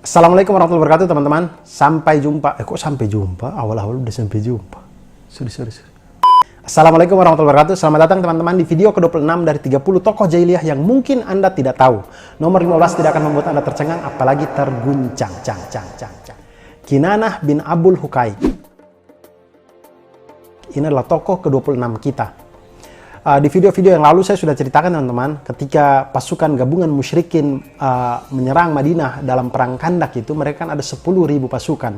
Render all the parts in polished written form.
Assalamualaikum warahmatullahi wabarakatuh teman-teman. Sampai jumpa. Kok sampai jumpa? Awal-awal udah sampai jumpa. Sorry. Assalamualaikum warahmatullahi wabarakatuh. Selamat datang teman-teman di video ke-26 dari 30 tokoh jahiliyah yang mungkin Anda tidak tahu. Nomor 15 tidak akan membuat Anda tercengang apalagi terguncang. Kinanah bin Abul Huqaiq. Ini adalah tokoh ke-26 kita. Di video-video yang lalu saya sudah ceritakan teman-teman, ketika pasukan gabungan musyrikin menyerang Madinah dalam perang Khandak itu, mereka kan ada 10.000 pasukan.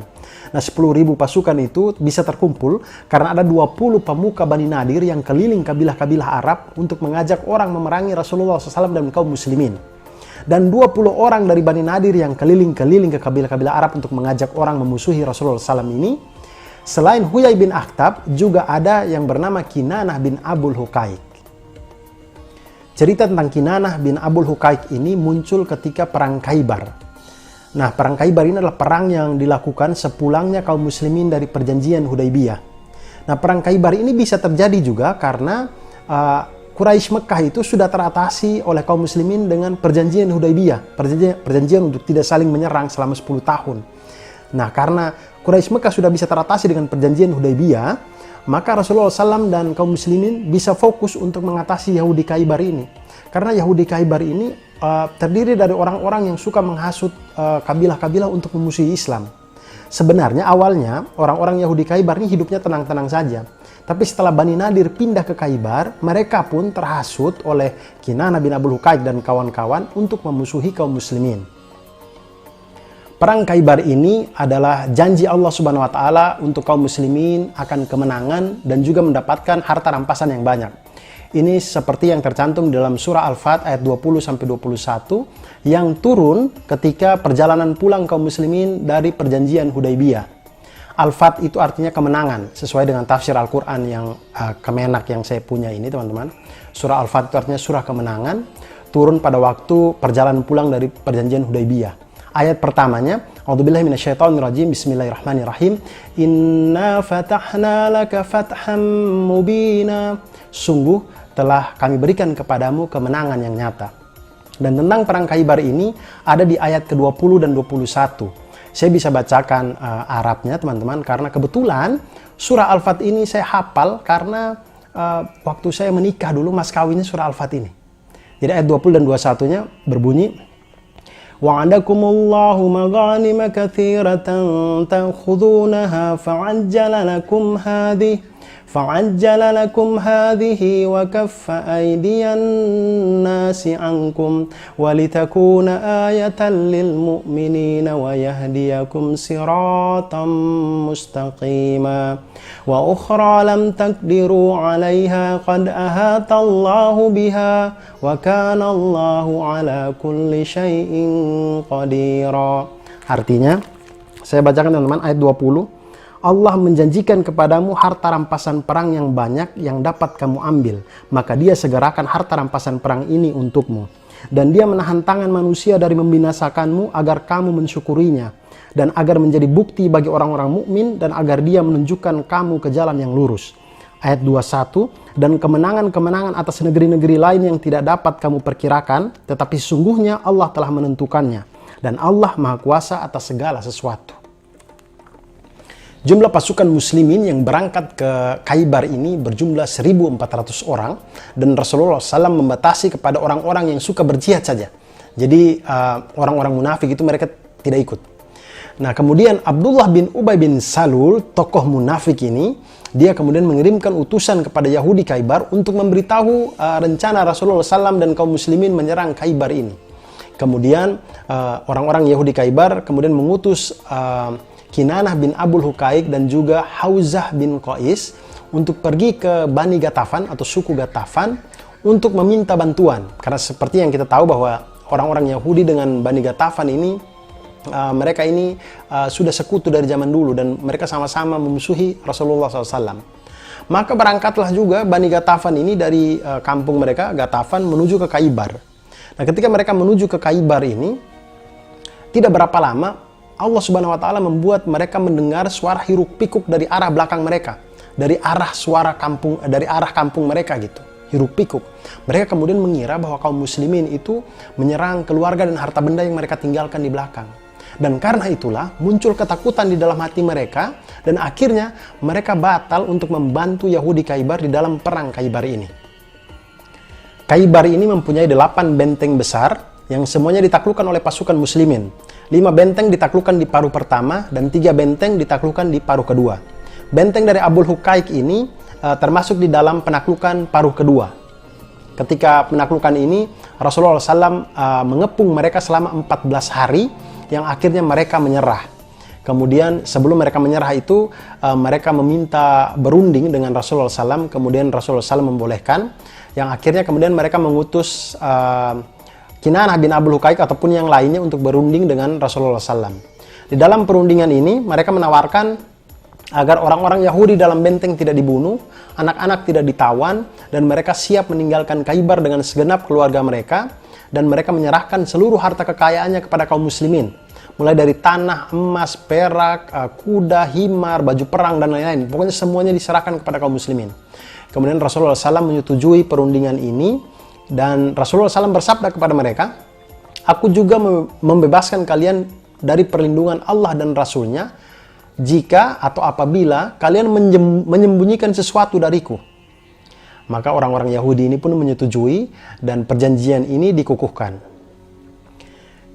Nah 10.000 pasukan itu bisa terkumpul karena ada 20 pemuka Bani Nadir yang keliling kabilah-kabilah Arab untuk mengajak orang memerangi Rasulullah SAW dan kaum muslimin. Dan 20 orang dari Bani Nadir yang keliling-keliling ke kabilah-kabilah Arab untuk mengajak orang memusuhi Rasulullah SAW ini, selain Huyai bin Akhtab, juga ada yang bernama Kinanah bin Abul Huqaiq. Cerita tentang Kinanah bin Abul Huqaiq ini muncul ketika perang Khaybar. Nah, perang Khaybar ini adalah perang yang dilakukan sepulangnya kaum muslimin dari perjanjian Hudaybiyah. Nah, perang Khaybar ini bisa terjadi juga karena Quraisy Mekah itu sudah teratasi oleh kaum muslimin dengan perjanjian Hudaybiyah, perjanjian untuk tidak saling menyerang selama 10 tahun. Nah, karena Quraisy Mekah sudah bisa teratasi dengan perjanjian Hudaybiyah, maka Rasulullah SAW dan kaum muslimin bisa fokus untuk mengatasi Yahudi Khaybar ini. Karena Yahudi Khaybar ini terdiri dari orang-orang yang suka menghasut kabilah-kabilah untuk memusuhi Islam. Sebenarnya awalnya orang-orang Yahudi Khaybar ini hidupnya tenang-tenang saja. Tapi setelah Bani Nadir pindah ke Khaybar, mereka pun terhasut oleh Kinanah bin Abul Huqaiq dan kawan-kawan untuk memusuhi kaum muslimin. Perang Khaybar ini adalah janji Allah Subhanahu wa taala untuk kaum muslimin akan kemenangan dan juga mendapatkan harta rampasan yang banyak. Ini seperti yang tercantum dalam surah Al-Fat ayat 20 sampai 21 yang turun ketika perjalanan pulang kaum muslimin dari perjanjian Hudaybiyah. Al-Fat itu artinya kemenangan sesuai dengan tafsir Al-Qur'an yang Kemenak yang saya punya ini, teman-teman. Surah Al-Fat itu artinya surah kemenangan, turun pada waktu perjalanan pulang dari perjanjian Hudaybiyah. Ayat pertamanya, A'udzubillahi minasyaitonirrajim, Bismillahirrahmanirrahim. Inna fatahna laka fatham mubina. Sungguh telah kami berikan kepadamu kemenangan yang nyata. Dan tentang perang Khaybar ini ada di ayat ke-20 dan 21. Saya bisa bacakan Arabnya teman-teman, karena kebetulan surah Al-Fat ini saya hafal karena waktu saya menikah dulu mas kawinnya surah Al-Fat ini. Jadi ayat 20 dan 21-nya berbunyi, وَعَدَكُمُ اللَّهُ مَغَانِمَ كَثِيرَةً تَأْخُذُونَهَا فَعَجَّلَ لَكُمْ هَذِهِ وَكَفَّ أَيْدِيَ النَّاسِ عَنْكُمْ وَلِتَكُونَ آيَةً لِلْمُؤْمِنِينَ وَيَهْدِيَكُمْ صِرَاطًا مُسْتَقِيمًا وَأُخْرَى لَمْ تَقْدِرُوا عَلَيْهَا قَدْ أَحَاطَ اللَّهُ بِهَا وَكَانَ اللَّهُ عَلَى كُلِّ شَيْءٍ قَدِيرًا. Artinya, saya bacakan teman-teman ayat 20. Allah menjanjikan kepadamu harta rampasan perang yang banyak yang dapat kamu ambil. Maka dia segerakan harta rampasan perang ini untukmu. Dan dia menahan tangan manusia dari membinasakanmu agar kamu mensyukurinya. Dan agar menjadi bukti bagi orang-orang mukmin dan agar dia menunjukkan kamu ke jalan yang lurus. Ayat 21. Dan kemenangan-kemenangan atas negeri-negeri lain yang tidak dapat kamu perkirakan. Tetapi sesungguhnya Allah telah menentukannya. Dan Allah Maha Kuasa atas segala sesuatu. Jumlah pasukan muslimin yang berangkat ke Khaybar ini berjumlah 1.400 orang dan Rasulullah SAW membatasi kepada orang-orang yang suka berjihad saja. Jadi orang-orang munafik itu mereka tidak ikut. Nah kemudian Abdullah bin Ubay bin Salul, tokoh munafik ini, dia kemudian mengirimkan utusan kepada Yahudi Khaybar untuk memberitahu rencana Rasulullah SAW dan kaum muslimin menyerang Khaybar ini. Kemudian orang-orang Yahudi Khaybar kemudian mengutus Kinanah bin Abul Huqaiq dan juga Hauzah bin Qais untuk pergi ke Bani Ghatafan atau suku Ghatafan untuk meminta bantuan. Karena seperti yang kita tahu bahwa orang-orang Yahudi dengan Bani Ghatafan ini, mereka ini sudah sekutu dari zaman dulu dan mereka sama-sama memusuhi Rasulullah SAW. Maka berangkatlah juga Bani Ghatafan ini dari kampung mereka, Ghatafan, menuju ke Khaybar. Nah ketika mereka menuju ke Khaybar ini, tidak berapa lama Allah Subhanahu wa taala membuat mereka mendengar suara hiruk pikuk dari arah belakang mereka, dari arah kampung mereka gitu. Hiruk pikuk. Mereka kemudian mengira bahwa kaum muslimin itu menyerang keluarga dan harta benda yang mereka tinggalkan di belakang. Dan karena itulah muncul ketakutan di dalam hati mereka, dan akhirnya mereka batal untuk membantu Yahudi Khaybar di dalam perang Khaybar ini. Khaybar ini mempunyai 8 benteng besar yang semuanya ditaklukkan oleh pasukan muslimin. 5 benteng ditaklukkan di paruh pertama dan 3 benteng ditaklukkan di paruh kedua. Benteng dari Abul Huqaiq ini termasuk di dalam penaklukan paruh kedua. Ketika penaklukan ini, Rasulullah SAW mengepung mereka selama 14 hari, yang akhirnya mereka menyerah. Kemudian sebelum mereka menyerah itu, mereka meminta berunding dengan Rasulullah SAW, kemudian Rasulullah SAW membolehkan, yang akhirnya kemudian mereka mengutus Kinanah bin Abul Huqaiq ataupun yang lainnya untuk berunding dengan Rasulullah SAW. Di dalam perundingan ini, mereka menawarkan agar orang-orang Yahudi dalam benteng tidak dibunuh, anak-anak tidak ditawan, dan mereka siap meninggalkan Khaybar dengan segenap keluarga mereka, dan mereka menyerahkan seluruh harta kekayaannya kepada kaum muslimin. Mulai dari tanah, emas, perak, kuda, himar, baju perang, dan lain-lain. Pokoknya semuanya diserahkan kepada kaum muslimin. Kemudian Rasulullah SAW menyetujui perundingan ini, dan Rasulullah SAW bersabda kepada mereka, "Aku juga membebaskan kalian dari perlindungan Allah dan Rasul-Nya, jika atau apabila kalian menyembunyikan sesuatu dariku." Maka orang-orang Yahudi ini pun menyetujui dan perjanjian ini dikukuhkan.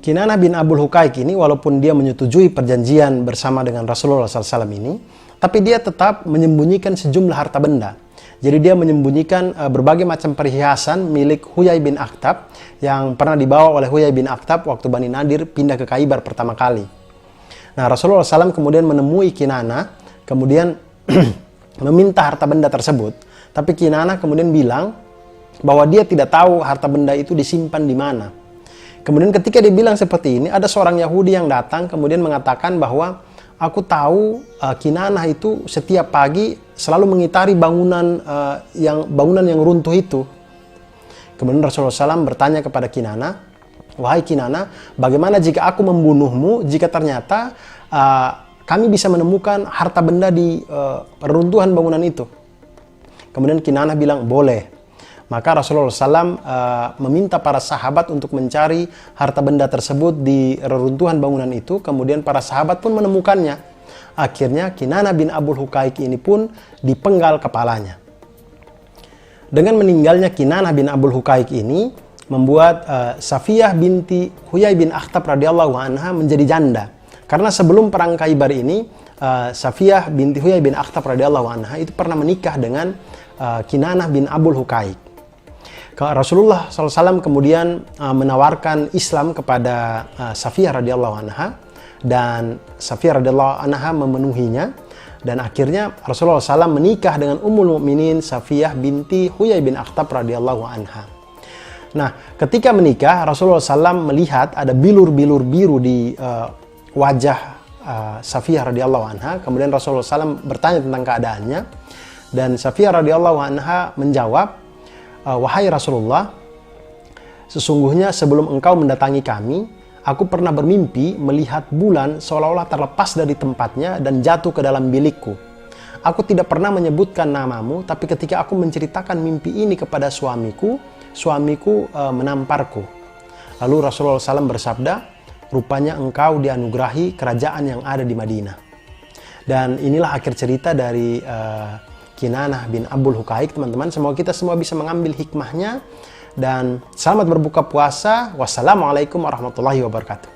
Kinanah bin Abul Huqaiq ini walaupun dia menyetujui perjanjian bersama dengan Rasulullah SAW ini, tapi dia tetap menyembunyikan sejumlah harta benda. Jadi dia menyembunyikan berbagai macam perhiasan milik Huyai bin Akhtab yang pernah dibawa oleh Huyai bin Akhtab waktu Bani Nadir pindah ke Khaybar pertama kali. Nah, Rasulullah SAW kemudian menemui Kinanah, kemudian meminta harta benda tersebut. Tapi Kinanah kemudian bilang bahwa dia tidak tahu harta benda itu disimpan di mana. Kemudian ketika dia bilang seperti ini, ada seorang Yahudi yang datang kemudian mengatakan bahwa aku tahu Kinanah itu setiap pagi selalu mengitari bangunan yang runtuh itu. Kemudian Rasulullah SAW bertanya kepada Kinanah, "Wahai Kinanah, bagaimana jika aku membunuhmu jika ternyata kami bisa menemukan harta benda di reruntuhan bangunan itu?" Kemudian Kinanah bilang, "Boleh." Maka Rasulullah SAW meminta para sahabat untuk mencari harta benda tersebut di reruntuhan bangunan itu. Kemudian para sahabat pun menemukannya. Akhirnya Kinanah bin Abul Huqaiq ini pun dipenggal kepalanya. Dengan meninggalnya Kinanah bin Abul Huqaiq ini, membuat Safiyah binti Huyai bin Akhtab radhiyallahu anha menjadi janda. Karena sebelum perang Khaybar ini, Safiyah binti Huyai bin Akhtab radhiyallahu anha itu pernah menikah dengan Kinanah bin Abul Huqaiq. Rasulullah SAW kemudian menawarkan Islam kepada Safiyah radhiyallahu anha, dan Safiyah radhiyallahu anha memenuhinya, dan akhirnya Rasulullah SAW menikah dengan Ummul Mukminin Safiyah binti Huyai bin Akhtab radhiyallahu anha. Nah, ketika menikah, Rasulullah SAW melihat ada bilur-bilur biru di wajah Safiyah radhiyallahu anha. Kemudian Rasulullah SAW bertanya tentang keadaannya, dan Safiyah radhiyallahu anha menjawab, "Wahai Rasulullah, sesungguhnya sebelum engkau mendatangi kami, aku pernah bermimpi melihat bulan seolah-olah terlepas dari tempatnya dan jatuh ke dalam bilikku. Aku tidak pernah menyebutkan namamu, tapi ketika aku menceritakan mimpi ini kepada suamiku menamparku." Lalu Rasulullah SAW bersabda, "Rupanya engkau dianugerahi kerajaan yang ada di Madinah." Dan inilah akhir cerita dari Kinanah bin Abul Huqaiq, teman-teman. Semoga kita semua bisa mengambil hikmahnya, dan selamat berbuka puasa. Wassalamualaikum warahmatullahi wabarakatuh.